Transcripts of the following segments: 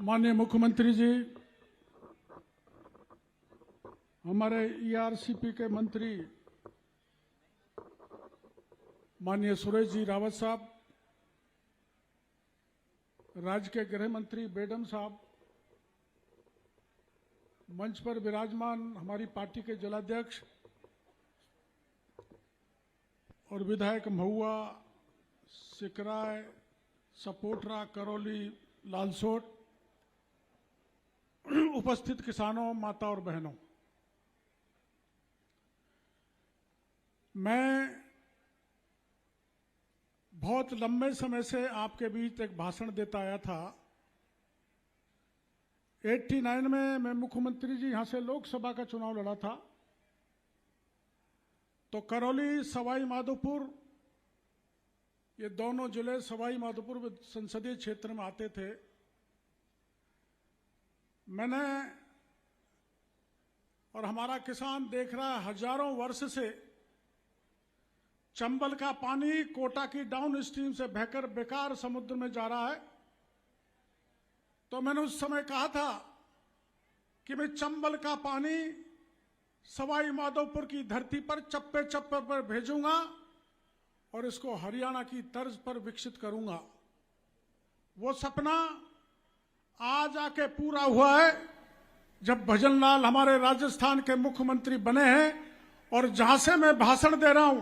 माननीय मुख्यमंत्री जी, हमारे ईआरसीपी के मंत्री माननीय सुरेश जी रावत साहब, राज्य के गृह मंत्री बेडम साहब, मंच पर विराजमान हमारी पार्टी के जिलाध्यक्ष और विधायक महुआ, सिकराय, सपोटरा, करौली, लालसोट, उपस्थित किसानों, माता और बहनों, मैं बहुत लंबे समय से आपके बीच एक भाषण देता आया था। 89 में मैं मुख्यमंत्री जी यहां से लोकसभा का चुनाव लड़ा था, तो करौली, सवाई माधोपुर, ये दोनों जिले सवाई माधोपुर संसदीय क्षेत्र में आते थे। मैंने और हमारा किसान देख रहा है, हजारों वर्ष से चंबल का पानी कोटा की डाउन स्ट्रीम से बहकर बेकार समुद्र में जा रहा है। तो मैंने उस समय कहा था कि मैं चंबल का पानी सवाई माधोपुर की धरती पर चप्पे चप्पे पर भेजूंगा और इसको हरियाणा की तर्ज पर विकसित करूंगा। वो सपना आज आके पूरा हुआ है, जब भजनलाल हमारे राजस्थान के मुख्यमंत्री बने हैं और जहां से मैं भाषण दे रहा हूं,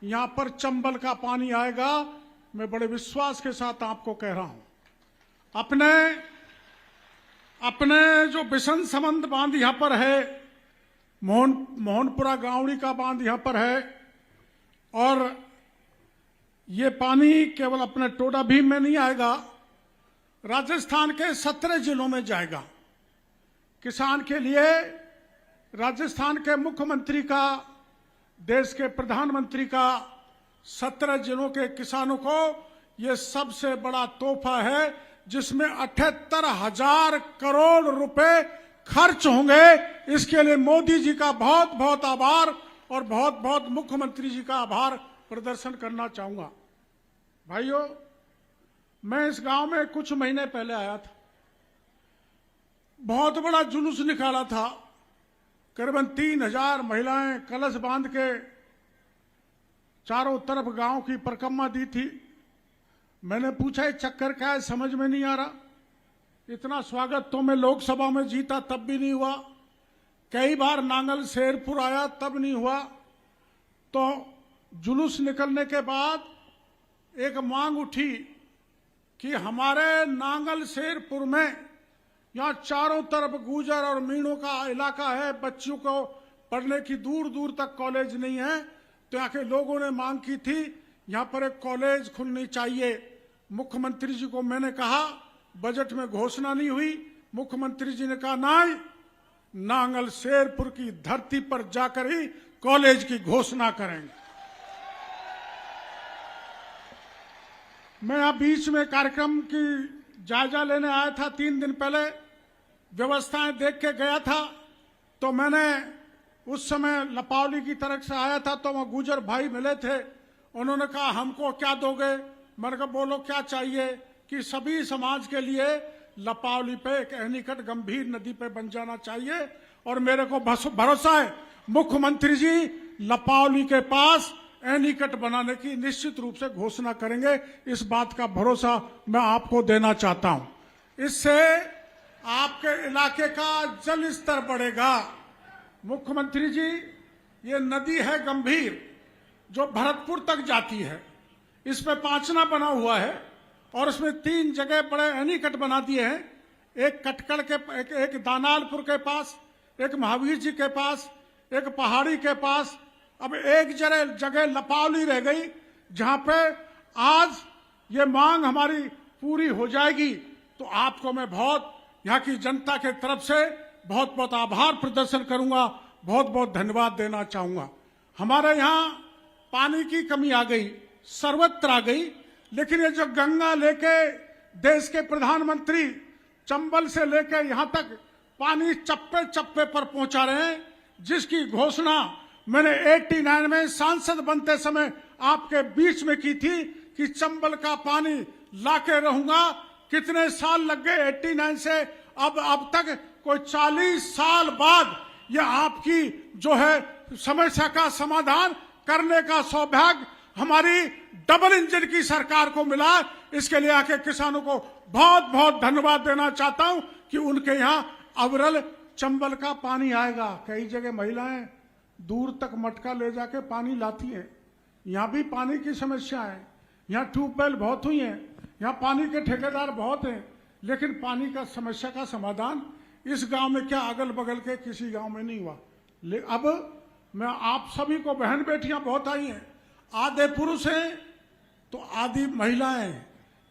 यहां पर चंबल का पानी आएगा। मैं बड़े विश्वास के साथ आपको कह रहा हूं। अपने जो बिशन समंद बांध यहां पर है, मोहनपुरा गांवड़ी का बांध यहां पर है, और ये पानी केवल अपने टोडा भीम में नहीं आएगा, राजस्थान के 17 जिलों में जाएगा। किसान के लिए राजस्थान के मुख्यमंत्री का, देश के प्रधानमंत्री का 17 जिलों के किसानों को यह सबसे बड़ा तोहफा है, जिसमें 78,000 करोड़ रुपए खर्च होंगे। इसके लिए मोदी जी का बहुत बहुत आभार और बहुत बहुत मुख्यमंत्री जी का आभार प्रदर्शन करना चाहूंगा। भाइयों, मैं इस गांव में कुछ महीने पहले आया था। बहुत बड़ा जुलूस निकाला था, करीबन 3,000 महिलाएं कलश बांध के चारों तरफ गांव की परिक्रमा दी थी। मैंने पूछा ये चक्कर क्या है, समझ में नहीं आ रहा। इतना स्वागत तो मैं लोकसभा में जीता तब भी नहीं हुआ, कई बार नांगल शेरपुर आया तब नहीं हुआ। तो जुलूस निकलने के बाद एक मांग उठी कि हमारे नांगल शेरपुर में यहाँ चारों तरफ गुजर और मीणों का इलाका है, बच्चों को पढ़ने की दूर दूर तक कॉलेज नहीं है। तो यहाँ के लोगों ने मांग की थी यहाँ पर एक कॉलेज खुलनी चाहिए। मुख्यमंत्री जी को मैंने कहा, बजट में घोषणा नहीं हुई। मुख्यमंत्री जी ने कहा नहीं, नांगल शेरपुर की धरती पर जाकर ही कॉलेज की घोषणा करेंगे। मैं यहाँ बीच में कार्यक्रम की जायजा लेने आया था, 3 दिन पहले व्यवस्थाएं देख के गया था। तो मैंने उस समय लपावली की तरफ से आया था, तो वहां गुजर भाई मिले थे। उन्होंने कहा हमको क्या दोगे? मैंने कहा बोलो क्या चाहिए? कि सभी समाज के लिए लपावली पे एक एनीकट गंभीर नदी पे बन जाना चाहिए। और मेरे को भरोसा है मुख्यमंत्री जी लपावली के पास एनीकट बनाने की निश्चित रूप से घोषणा करेंगे। इस बात का भरोसा मैं आपको देना चाहता हूं। इससे आपके इलाके का जल स्तर बढ़ेगा। मुख्यमंत्री जी, ये नदी है गंभीर, जो भरतपुर तक जाती है। इस पे पांचना बना हुआ है और उसमें 3 जगह बड़े एनीकट बना दिए हैं। एक कटकड़ के, एक दानालपुर के पास, एक महावीर जी के पास, एक पहाड़ी के पास। अब एक जगह लपावली रह गई, जहां पे आज ये मांग हमारी पूरी हो जाएगी। तो आपको मैं बहुत, यहाँ की जनता के तरफ से बहुत बहुत आभार प्रदर्शन करूंगा, बहुत बहुत धन्यवाद देना चाहूंगा। हमारे यहाँ पानी की कमी आ गई, सर्वत्र आ गई, लेकिन ये जो गंगा लेके देश के प्रधानमंत्री चंबल से लेके यहाँ तक पानी चप्पे चप्पे पर पहुंचा रहे हैं, जिसकी घोषणा मैंने 89 में सांसद बनते समय आपके बीच में की थी कि चंबल का पानी लाके रहूंगा, कितने साल लग गए 89 से अब तक, कोई 40 साल बाद यह आपकी जो है समस्या का समाधान करने का सौभाग्य हमारी डबल इंजन की सरकार को मिला। इसके लिए आके किसानों को बहुत बहुत धन्यवाद देना चाहता हूं कि उनके यहाँ अविरल चंबल का पानी आएगा। कई जगह महिलाएं दूर तक मटका ले जाके पानी लाती हैं, यहाँ भी पानी की समस्या है, यहाँ ट्यूबवेल बहुत हुई हैं, यहाँ पानी के ठेकेदार बहुत हैं, लेकिन पानी का समस्या का समाधान इस गांव में क्या अगल बगल के किसी गांव में नहीं हुआ। अब मैं आप सभी को, बहन बेटियां बहुत आई हैं, आधे पुरुष हैं तो आधी महिलाएं हैं।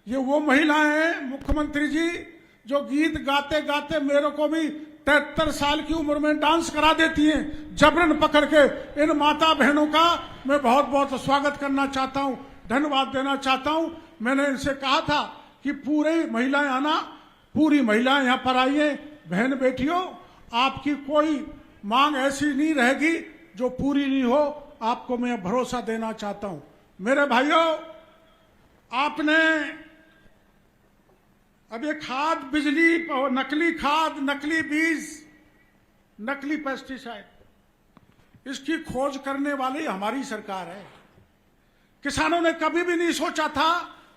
ये वो महिलाएं हैं मुख्यमंत्री जी जो गीत गाते गाते मेरे को भी 73 साल की उम्र में डांस करा देती हैं जबरन पकड़ के। इन माता बहनों का मैं बहुत बहुत स्वागत करना चाहता हूं, धन्यवाद देना चाहता हूं। मैंने इनसे कहा था कि पूरी महिलाएं आना, पूरी महिलाएं यहाँ पर आइए। बहन बेटियों, आपकी कोई मांग ऐसी नहीं रहेगी जो पूरी नहीं हो, आपको मैं भरोसा देना चाहता हूं। मेरे भाइयों, आपने अब ये खाद, बिजली, नकली खाद, नकली बीज, नकली पेस्टिसाइड, इसकी खोज करने वाली हमारी सरकार है। किसानों ने कभी भी नहीं सोचा था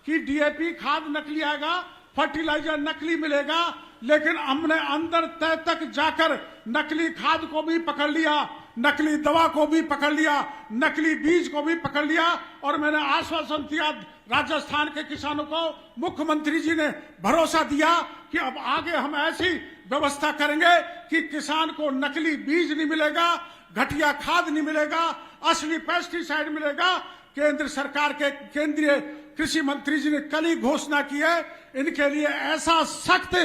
कि डीएपी खाद नकली आएगा, फर्टिलाइजर नकली मिलेगा, लेकिन हमने अंदर तय तक जाकर नकली खाद को भी पकड़ लिया, नकली दवा को भी पकड़ लिया, नकली बीज को भी पकड़ लिया। और मैंने आश्वासन दिया राजस्थान के किसानों को, मुख्यमंत्री जी ने भरोसा दिया कि अब आगे हम ऐसी व्यवस्था करेंगे कि किसान को नकली बीज नहीं मिलेगा, घटिया खाद नहीं मिलेगा, असली पेस्टिसाइड मिलेगा। केंद्र सरकार के केंद्रीय कृषि मंत्री जी ने कल ही घोषणा की है, इनके लिए ऐसा सख्त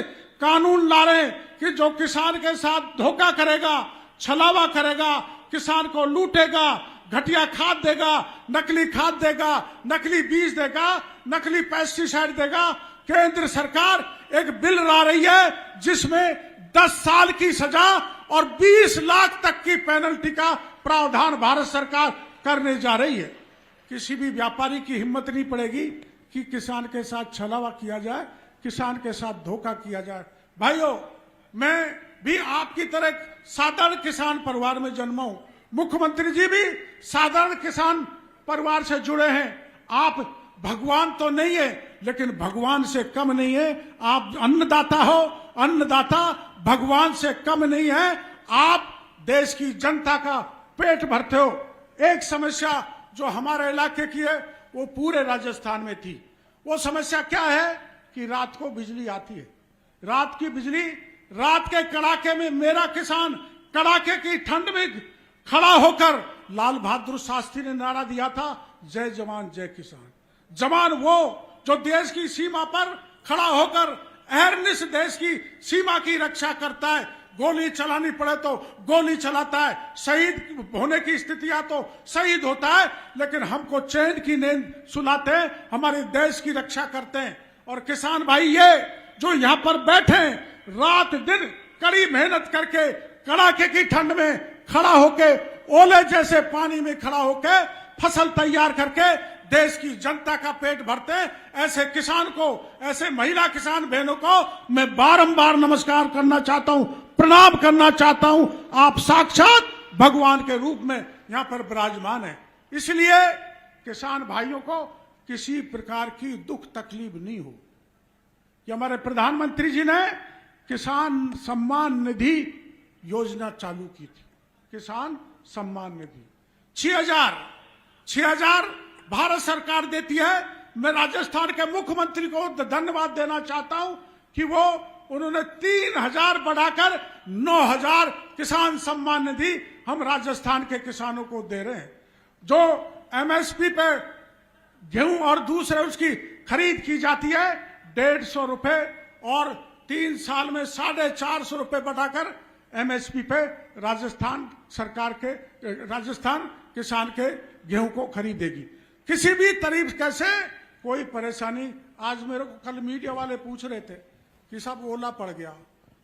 कानून ला रहे कि जो किसान के साथ धोखा करेगा, छलावा करेगा, किसान को लूटेगा, घटिया खाद देगा, नकली खाद देगा, नकली बीज देगा, नकली पेस्टिसाइड देगा, केंद्र सरकार एक बिल ला रही है जिसमें 10 साल की सजा और 20 लाख तक की पेनल्टी का प्रावधान भारत सरकार करने जा रही है। किसी भी व्यापारी की हिम्मत नहीं पड़ेगी कि किसान के साथ छलावा किया जाए, किसान के साथ धोखा किया जाए। भाइयों, मैं भी आपकी तरह साधारण किसान परिवार में जन्मा हूं, मुख्यमंत्री जी भी साधारण किसान परिवार से जुड़े हैं। आप भगवान तो नहीं है, लेकिन भगवान से कम नहीं है। आप अन्नदाता हो, अन्नदाता भगवान से कम नहीं है। आप देश की जनता का पेट भरते हो। एक समस्या जो हमारे इलाके की है वो पूरे राजस्थान में थी। वो समस्या क्या है कि रात को बिजली आती है, रात की बिजली, रात के कड़ाके में मेरा किसान कड़ाके की ठंड में खड़ा होकर लाल बहादुर शास्त्री ने नारा दिया था, जय जवान जय किसान। जवान वो जो देश की सीमा पर खड़ा होकर अहरनिश देश की सीमा की रक्षा करता है, गोली चलानी पड़े तो गोली चलाता है, शहीद होने की स्थिति आ तो शहीद होता है, लेकिन हमको चैन की नींद सुलाते हैं, हमारे देश की रक्षा करते हैं। और किसान भाई ये जो यहाँ पर बैठे रात दिन कड़ी मेहनत करके कड़ाके की ठंड में खड़ा होके, ओले जैसे पानी में खड़ा होके फसल तैयार करके देश की जनता का पेट भरते हैं, ऐसे किसान को, ऐसे महिला किसान बहनों को मैं बारंबार नमस्कार करना चाहता हूं, प्रणाम करना चाहता हूं। आप साक्षात भगवान के रूप में यहां पर विराजमान हैं। इसलिए किसान भाइयों को किसी प्रकार की दुख तकलीफ नहीं हो। कि हमारे प्रधानमंत्री जी ने किसान सम्मान निधि योजना चालू की थी, किसान सम्मान निधि 6,000 भारत सरकार देती है। मैं राजस्थान के मुख्यमंत्री को धन्यवाद देना चाहता हूं कि वो उन्होंने 3,000 बढ़ाकर 9,000 किसान सम्मान निधि हम राजस्थान के किसानों को दे रहे हैं। जो एमएसपी पे गेहूं और दूसरे उसकी खरीद की जाती है 150 रुपए, और 3 साल में 450 रुपए बढ़ाकर एमएसपी पे राजस्थान सरकार के, राजस्थान किसान के गेहूं को खरीदेगी। किसी भी तरीके से कोई परेशानी, आज मेरे को कल मीडिया वाले पूछ रहे थे कि साहब ओला पड़ गया,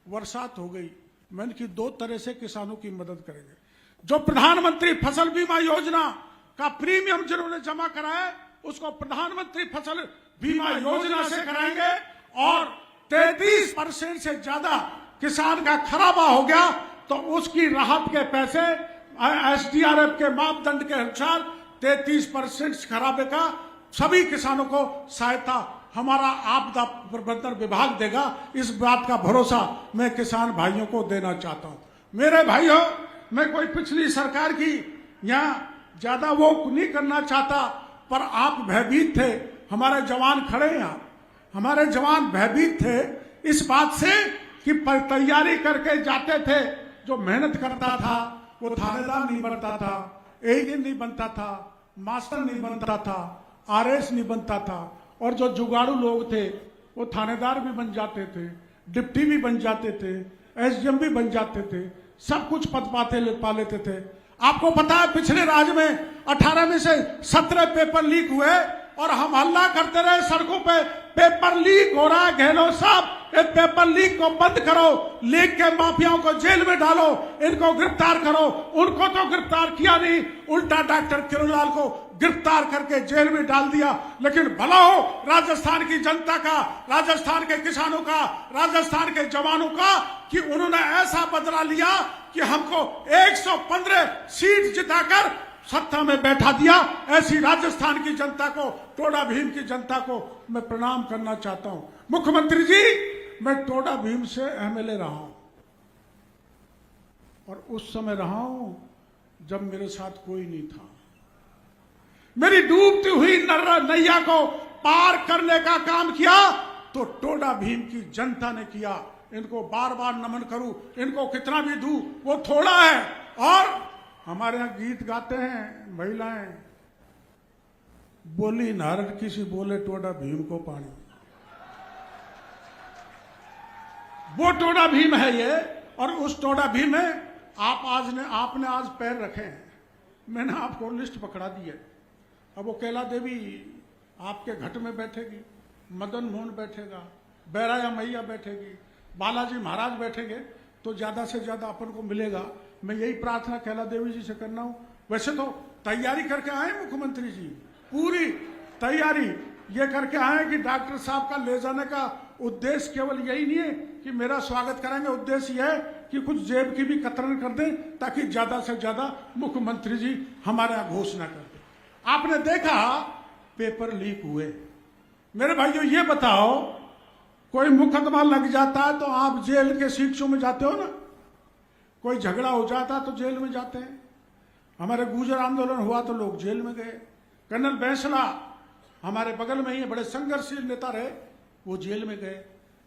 बरसात हो गई, मैंने कि 2 तरह से किसानों की मदद करेंगे। जो प्रधानमंत्री फसल बीमा योजना का प्रीमियम जिन्होंने जमा कराया उसको प्रधानमंत्री फसल बीमा योजना से कराएंगे, और 33% से ज्यादा किसान का खराबा हो गया, तो उसकी राहत के पैसे एसडीआरएफ के मापदंड के अनुसार 33% खराबे का सभी किसानों को सहायता हमारा आपदा प्रबंधन विभाग देगा। इस बात का भरोसा मैं किसान भाइयों को देना चाहता हूं। मेरे भाइयों, मैं कोई पिछली सरकार की यहां ज्यादा वो नहीं करना चाहता, पर आप भयभीत थे, हमारे जवान खड़े हैं, हमारे जवान भयभीत थे इस बात से कि तैयारी करके जाते थे। जो मेहनत करता था वो थानेदार नहीं बनता था, एडी नहीं बनता था, मास्टर नहीं बनता था, आरएस नहीं बनता था, और जो जुगाड़ू लोग थे वो थानेदार भी बन जाते थे, डिप्टी भी बन जाते थे, एसडीएम भी बन जाते थे, सब कुछ पद पा लेते थे। आपको पता है पिछले राज में 18 में से 17 पेपर लीक हुए और हम हल्ला करते रहे सड़कों पे, पेपर लीक हो रहा है, गहलोत साहब ये पेपर लीक को बंद करो, लीक के माफियाओं को जेल में डालो, इनको गिरफ्तार करो। उनको तो गिरफ्तार किया नहीं, उल्टा डॉक्टर किरोड़लाल को गिरफ्तार करके जेल में डाल दिया। लेकिन भला हो राजस्थान की जनता का, राजस्थान के किसानों का, राजस्थान के जवानों का, कि उन्होंने ऐसा बदला लिया कि हमको 115 सीट जिताकर सत्ता में बैठा दिया। ऐसी राजस्थान की जनता को, टोडा भीम की जनता को मैं प्रणाम करना चाहता हूं। मुख्यमंत्री जी, मैं टोडा भीम से एमएलए रहा हूं, और उस समय रहा हूं जब मेरे साथ कोई नहीं था। मेरी डूबती हुई नैया को पार करने का काम किया तो टोडा भीम की जनता ने किया। इनको बार बार नमन करूं, इनको कितना भी दूं वो थोड़ा है। और हमारे यहां गीत गाते हैं महिलाएं, बोली नारद किसी बोले टोडा भीम को पानी। वो टोडा भीम है ये, और उस टोडा भीम में आपने आज पैर रखे हैं। मैंने आपको लिस्ट पकड़ा दी है। अब वो कैला देवी आपके घट में बैठेगी, मदन मोहन बैठेगा, बैराया मैया बैठेगी, बालाजी महाराज बैठेंगे, तो ज्यादा से ज्यादा अपन को मिलेगा। मैं यही प्रार्थना कैला देवी जी से करना हूं। वैसे तो तैयारी करके आए मुख्यमंत्री जी, पूरी तैयारी ये करके आए कि डॉक्टर साहब का ले जाने का उद्देश्य केवल यही नहीं है कि मेरा स्वागत करेंगे, उद्देश्य यह है कि कुछ जेब की भी कतरन कर दें, ताकि ज्यादा से ज्यादा मुख्यमंत्री जी हमारे यहां घोषणा कर दें। आपने देखा पेपर लीक हुए। मेरे भाइयों, ये बताओ, कोई मुकदमा लग जाता है तो आप जेल के शिक्षों में जाते हो ना, कोई झगड़ा हो जाता तो जेल में जाते हैं। हमारे गुर्जर आंदोलन हुआ तो लोग जेल में गए। कर्नल बैंसला हमारे बगल में ही बड़े संघर्षशील नेता रहे, वो जेल में गए।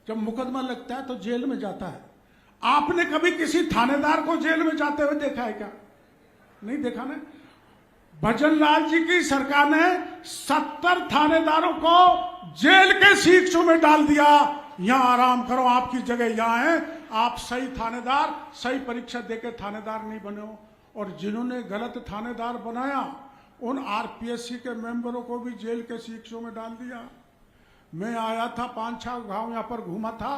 जब मुकदमा लगता है तो जेल में जाता है। आपने कभी किसी थानेदार को जेल में जाते हुए देखा है क्या? नहीं देखा ना। भजन लाल जी की सरकार ने 70 थानेदारों को जेल के शिक्षों में डाल दिया। यहां आराम करो, आपकी जगह यहां है। आप सही थानेदार, सही परीक्षा देके थानेदार नहीं बने हो। और जिन्होंने गलत थानेदार बनाया उन आरपीएससी के मेंबरों को भी जेल के शिक्षों में डाल दिया। मैं आया था, 5-6 गांव यहां पर घूमा था,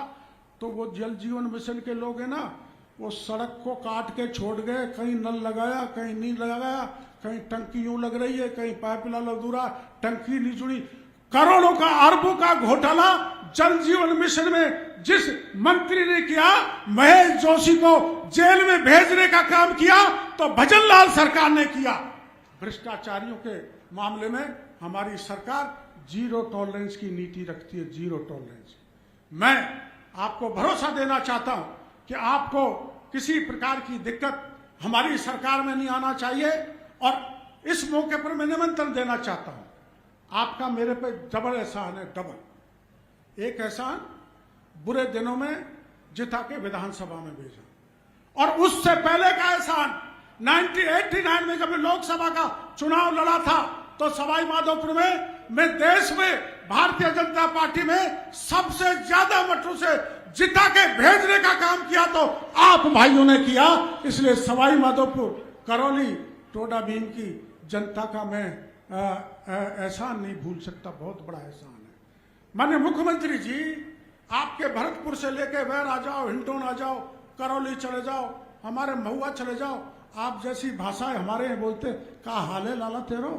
तो वो जल जीवन मिशन के लोग हैं ना, वो सड़क को काट के छोड़ गए। कहीं नल लगाया, कहीं नहीं लगाया, कहीं टंकी यूं लग रही है, कहीं पाइप लाल अधूरा, टंकी नहीं जुड़ी। करोड़ों का, अरबों का घोटाला जल जीवन मिशन में जिस मंत्री ने किया, महेश जोशी को जेल में भेजने का काम किया तो भजन लाल सरकार ने किया। भ्रष्टाचारियों के मामले में हमारी सरकार जीरो टॉलरेंस की नीति रखती है, जीरो टॉलरेंस। मैं आपको भरोसा देना चाहता हूं कि आपको किसी प्रकार की दिक्कत हमारी सरकार में नहीं आना चाहिए। और इस मौके पर मैं निमंत्रण देना चाहता हूं, आपका मेरे पे डबल एहसान है, डबल। एक एहसान बुरे दिनों में जिता के विधानसभा में भेजा, और उससे पहले का एहसान 1989 में जब लोकसभा का चुनाव लड़ा था तो सवाई माधोपुर में मैं देश में भारतीय जनता पार्टी में सबसे ज्यादा मतों से जिता के भेजने का काम किया तो आप भाइयों ने किया। इसलिए सवाई माधोपुर, करौली, टोडा भीम की जनता का मैं एहसान नहीं भूल सकता, बहुत बड़ा एहसान है। माननीय मुख्यमंत्री जी, आपके भरतपुर से लेके वैर आ जाओ, हिंडोन आ जाओ, करौली चले जाओ, हमारे महुआ चले जाओ, आप जैसी भाषाएं हमारे यहाँ बोलते, क्या हाल है लाला तेरो,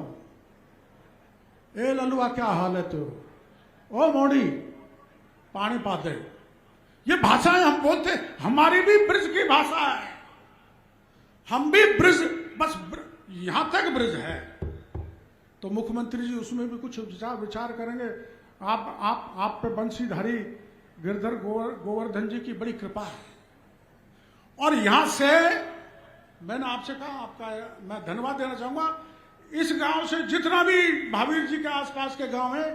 ए ललुआ क्या हाल है तेरो, ओ मोड़ी, पानी पाते, ये भाषाएं हम बोलते, हमारी भी ब्रज की भाषा है, हम भी ब्रज, बस यहां तक ब्रज है। तो मुख्यमंत्री जी उसमें भी कुछ विचार करेंगे। आप पे बंशीधारी गिरधर गोवर्धन जी की बड़ी कृपा है। और यहां से मैंने आपसे कहा, आपका मैं धन्यवाद देना चाहूंगा। इस गांव से जितना भी भावीर जी के आसपास के गांव है,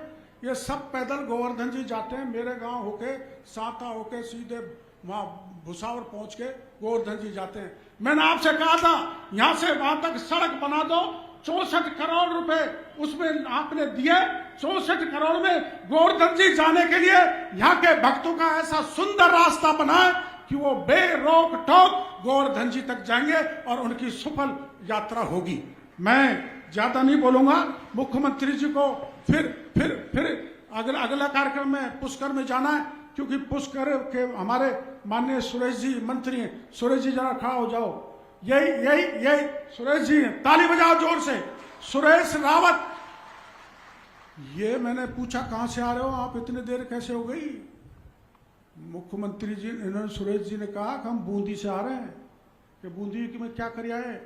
ये सब पैदल गोवर्धन जी जाते हैं। मेरे गांव होके, साता होके, सीधे वहां भुसावर पहुंच के गोवर्धन जी जाते हैं। मैंने आपसे कहा था यहां से वहां तक सड़क बना दो, 64 करोड़ रुपए उसमें आपने दिए। 64 करोड़ में गोवर्धन जी जाने के लिए यहाँ के भक्तों का ऐसा सुंदर रास्ता बनाए कि वो बेरोक टोक गोवर्धन जी तक जाएंगे और उनकी सफल यात्रा होगी। मैं ज्यादा नहीं बोलूंगा। मुख्यमंत्री जी को फिर अगला कार्यक्रम में पुष्कर में जाना है, क्योंकि पुष्कर के हमारे माननीय सुरेश जी मंत्री हैं। सुरेश जी जरा खड़ा हो जाओ। यही सुरेश जी, ताली बजाओ जोर से। सुरेश रावत। ये मैंने पूछा कहां से आ रहे हो आप, इतनी देर कैसे हो गई? मुख्यमंत्री जी इन्होंने, सुरेश जी ने कहा कि हम बूंदी से आ रहे हैं। कि बूंदी में क्या कर आए?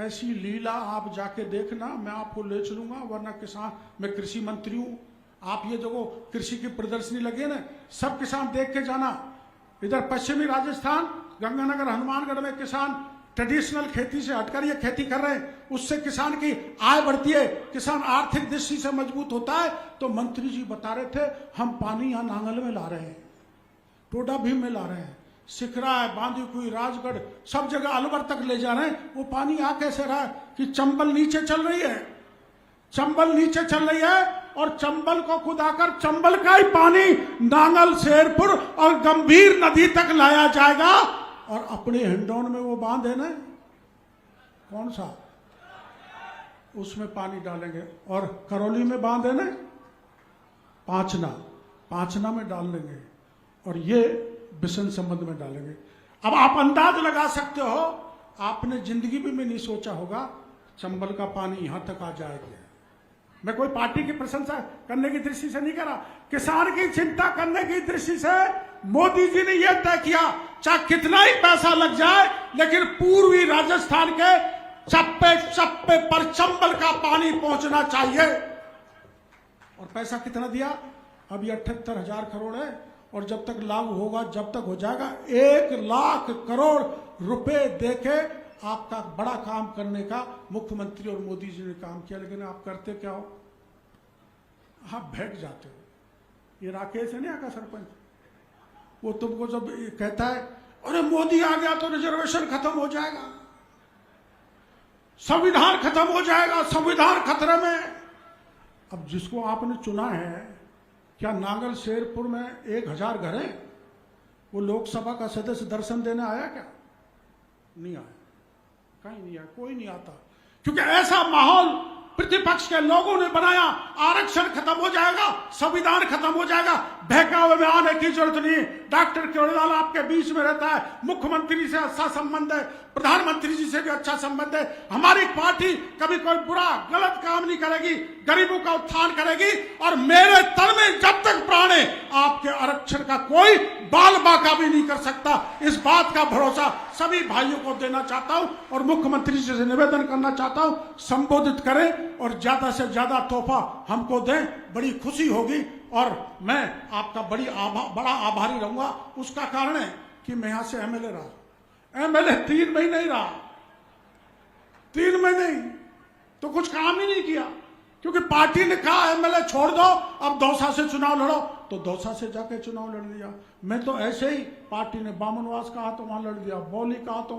ऐसी लीला आप जाके देखना, मैं आपको ले चलूंगा। वरना किसान, मैं कृषि मंत्री हूं, आप ये जो कृषि की प्रदर्शनी लगी है ना, सब किसान देख के जाना। इधर पश्चिमी राजस्थान, गंगानगर, हनुमानगढ़ में किसान ट्रेडिशनल खेती से हटकर ये खेती कर रहे हैं। उससे किसान की आय बढ़ती है, किसान आर्थिक दृष्टि से मजबूत होता है। तो मंत्री जी बता रहे थे हम पानी यहां नांगल में ला रहे हैं, टोडा भीम में ला रहे हैं, सिकरा है, बांदीकुई, राजगढ़, सब जगह अलवर तक ले जा रहे हैं। वो पानी आ कैसे रहा है कि चंबल नीचे चल रही है, चंबल नीचे चल रही है। और चंबल को खुदाकर चंबल का ही पानी नांगल, शेरपुर और गंभीर नदी तक लाया जाएगा। और अपने हिंडौन में वो बांध है ना, कौन सा, उसमें पानी डालेंगे। और करौली में बांध है ना, पांचना में डाल देंगे। और ये बिशन संबंध में डालेंगे। अब आप अंदाज लगा सकते हो, आपने जिंदगी में नहीं सोचा होगा चंबल का पानी यहां तक आ जाएगा। मैं कोई पार्टी की प्रशंसा करने की दृष्टि से नहीं कर रहा, किसान की चिंता करने की दृष्टि से मोदी जी ने यह तय किया, चाहे कितना ही पैसा लग जाए, लेकिन पूर्वी राजस्थान के चप्पे चप्पे पर चंबल का पानी पहुंचना चाहिए। और पैसा कितना दिया? अभी 78,000 करोड़ है। और जब तक लागू होगा, जब तक हो जाएगा, 1 लाख करोड़ रुपए देके आपका बड़ा काम करने का मुख्यमंत्री और मोदी जी ने काम किया। लेकिन आप करते क्या हो? आप बैठ जाते हो। ये राकेश है ना यहाँ का सरपंच, वो तुमको जब कहता है अरे मोदी आ गया तो रिजर्वेशन खत्म हो जाएगा, संविधान खत्म हो जाएगा, संविधान खतरे में। अब जिसको आपने चुना है, क्या नांगल शेरपुर में 1000 घर हैं? वो लोकसभा का सदस्य दर्शन देने आया क्या? नहीं आया, कहीं नहीं आया, कोई नहीं आता। क्योंकि ऐसा माहौल प्रतिपक्ष के लोगों ने बनाया, आरक्षण खत्म हो जाएगा, संविधान खत्म हो जाएगा, बहकावे में आने की जरूरत नहीं। डॉक्टर केजरीवाल आपके बीच में रहता है, मुख्यमंत्री से अच्छा संबंध है, प्रधानमंत्री जी से भी अच्छा संबंध है। हमारी पार्टी कभी कोई बुरा गलत काम नहीं करेगी, गरीबों का उत्थान करेगी। और मेरे तन में जब तक प्राण है, आपके आरक्षण का कोई बाल बाका भी नहीं कर सकता। इस बात का भरोसा सभी भाइयों को देना चाहता हूं और मुख्यमंत्री जी से निवेदन करना चाहता हूं, संबोधित करें और ज्यादा से ज्यादा तोहफा हमको दें, बड़ी खुशी होगी। और मैं आपका बड़ा आभारी रहूंगा। उसका कारण है कि मैं यहां से एमएलए रहा। एमएलए 3 महीने ही रहा, 3 महीने ही तो कुछ काम ही नहीं किया, क्योंकि पार्टी ने कहा एमएलए छोड़ दो, अब दौसा से चुनाव लड़ो, तो दौसा से जाके चुनाव लड़ लिया। मैं तो ऐसे ही, पार्टी ने बामनवास कहा तो वहां लड़ लिया, बौली कहा तो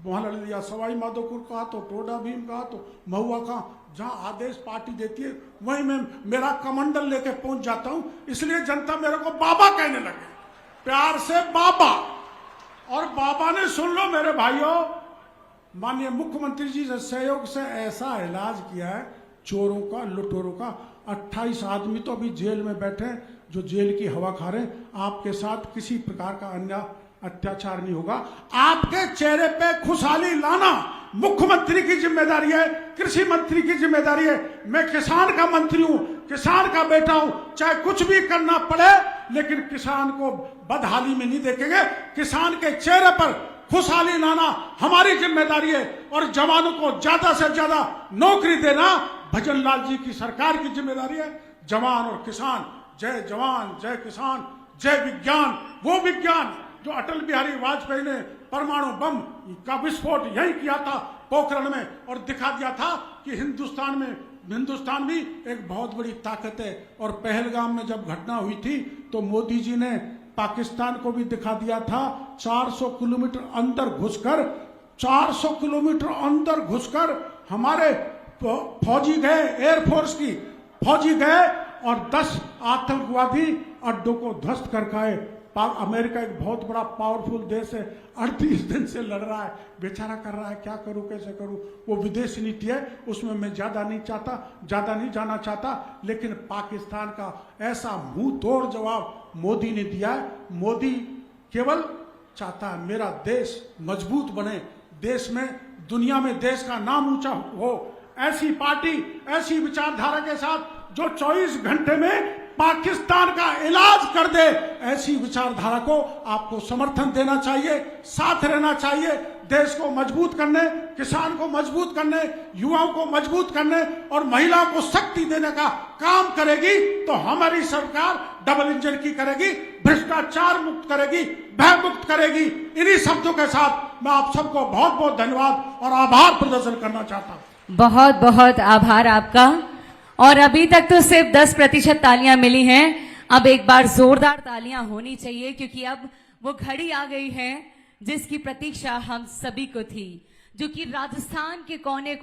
वहां लड़ लिया, सवाई माधोपुर कहा तो टोडा भीम कहा तो महुआ कहा। जहां आदेश पार्टी देती है वहीं मैं मेरा कमंडल लेके पहुंच जाता हूं। इसलिए जनता मेरे को बाबा कहने लगे, प्यार से बाबा। और बाबा ने, सुन लो मेरे भाइयों, माननीय मुख्यमंत्री जी से सहयोग से ऐसा इलाज किया है चोरों का, लुटेरों का। 28 आदमी तो अभी जेल में बैठे हैं, जो जेल की हवा खा रहे हैं। आपके साथ किसी प्रकार का अन्याय अत्याचार नहीं होगा। आपके चेहरे पे खुशहाली लाना मुख्यमंत्री की जिम्मेदारी है, कृषि मंत्री की जिम्मेदारी है। मैं किसान का मंत्री हूं, किसान का बेटा हूं, चाहे कुछ भी करना पड़े लेकिन किसान को बदहाली में नहीं देखेंगे। किसान के चेहरे पर खुशहाली लाना हमारी जिम्मेदारी है और जवानों को ज्यादा से ज्यादा नौकरी देना भजनलाल जी की सरकार की जिम्मेदारी है। जवान और किसान, जय जवान जय किसान जय विज्ञान। वो विज्ञान जो अटल बिहारी वाजपेयी ने परमाणु बम का विस्फोट यही किया था पोखरण में और दिखा दिया था कि हिंदुस्तान भी एक बहुत बड़ी ताकत है। और पहलगाम में जब घटना हुई थी तो मोदी जी ने पाकिस्तान को भी दिखा दिया था। 400 किलोमीटर अंदर घुसकर 400 किलोमीटर अंदर घुसकर हमारे फौजी गए, एयरफोर्स की फौजी गए और 10 आतंकवादी अड्डों को ध्वस्त कर आए। अमेरिका एक बहुत बड़ा पावरफुल देश है, 38 दिन से लड़ रहा है, बेचारा कर रहा है, क्या करूं कैसे करूं। वो विदेश नीति है, उसमें मैं ज्यादा नहीं जाना चाहता, लेकिन पाकिस्तान का ऐसा मुंह तोड़ जवाब मोदी ने दिया है। मोदी केवल चाहता है मेरा देश मजबूत बने, देश में दुनिया में देश का नाम ऊंचा हो। ऐसी पार्टी, ऐसी विचारधारा के साथ जो 24 घंटे में पाकिस्तान का इलाज कर दे, ऐसी विचारधारा को आपको समर्थन देना चाहिए, साथ रहना चाहिए। देश को मजबूत करने, किसान को मजबूत करने, युवाओं को मजबूत करने और महिलाओं को शक्ति देने का काम करेगी तो हमारी सरकार डबल इंजन की करेगी, भ्रष्टाचार मुक्त करेगी, भय मुक्त करेगी। इन्हीं शब्दों के साथ मैं आप सबको बहुत बहुत धन्यवाद और आभार प्रदर्शन करना चाहता हूं। बहुत बहुत आभार आपका। और अभी तक तो सिर्फ 10% तालियां मिली हैं, अब एक बार जोरदार तालियां होनी चाहिए क्योंकि अब वो घड़ी आ गई है जिसकी प्रतीक्षा हम सभी को थी, जो कि राजस्थान के कोने